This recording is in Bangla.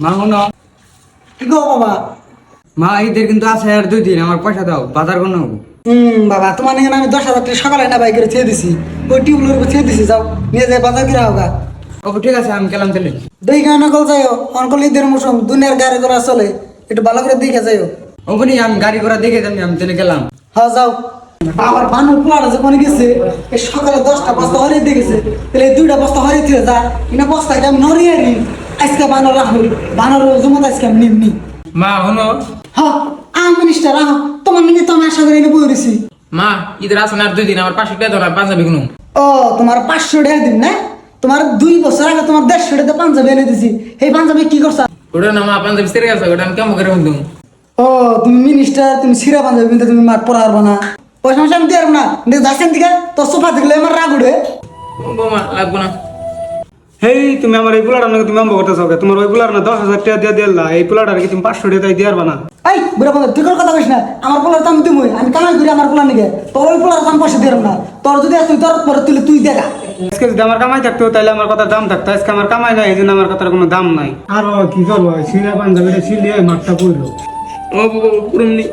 মা শোনো, কি গো বাবা? মা ঈদের কিন্তু আছে আর 2 দিন, আমার পয়সা দাও, বাজার করতে হবে। বাবা তোমার নিয়ে আমি 10,000 টাকা সকালে না বাইকের ছেড়ে দিছি, ওই টিউবুলের উপর ছেড়ে দিছি, যাও নিয়ে যাই বাজার কিরা হোগা। ওকে ঠিক আছে, আমি গেলাম তাহলে। দেখে নকল যাইও, অনকল ঈদের মৌসুম, দুনিয়ার গাড়ি ঘোড়া চলে, একটু ভালো করে দেখে যাইও। ওখানে আমি গাড়ি ঘোড়া দেখে যাবি, আমি তাহলে গেলাম। হ্যাঁ যাও। আবার বানর পোলাটা যখন গেছে, এই সকালে 10টা বস্তা হরিয়ে দিয়ে গেছে, তাহলে এই 2টা বস্তা হরিয়ে দিয়ে যা, ইনা বস্তাকে আমি নড়িয়ে নি, আজকে বানর রাহুল, বানর জমত আজকে আমি নিমনি। মা হনো, হ্যাঁ আমি মিনিস্টার রাহ, তোমার নিয়ে তো আমি আশা করে এনে বইরেছি। মা ঈদের আছে না আর 2 দিন, আমার 500 টাকা দাও, পাঞ্জাবি কিনুম। ও তোমার 500 টাকা দিন না? তোমার 2 বছর আগে তোমার 150 টাকা পাঞ্জাবি এনে দিছি, এই পাঞ্জাবি কি করছা? ওটা না মা, পাঞ্জাবি সেরে গেছে, ওটা আমি কেমন করে বন্ধু। ও তুমি মিনিস্টার, তুমি সিরা পাঞ্জাবি কিন্তু তুমি মাঠ পড়া পারবো না, ওই সমস্যা আমি দিয়ে না, যাচ্ছেন দিকে তোর সোফা দেখলে আমার রাগ উঠে। বৌমা লাগবো না। হেই তুমি আমার এই পোলাটা নাকি তুমি অম্ব করতে চাও, তোমার ওই পোলার না 10,000 টাকা দিয়ে দিলা, এই পোলাটা কি তুমি 500 টাকা দিয়ে পারবা না? এই বুড়া বন্ধু তুই কথা কইস না, আমার পোলার দাম তুমি, আমি কামাই করি আমার পোলা নিকে, তোর ওই পোলার দাম পয়সা দিয়ে না, তোর যদি তুই তোর পরে তুই তুই দেখা। আজকে যদি আমার কামাই থাকতো তাহলে আমার কথার দাম থাকতো, আজকে আমার কামাই নাই, এই জন্য আমার কথার কোনো দাম নাই। আর কি করবো, সিরা পাঞ্জাবিটা সিলিয়ে মাঠটা পড়লো। ও বাবা পুরুমনি।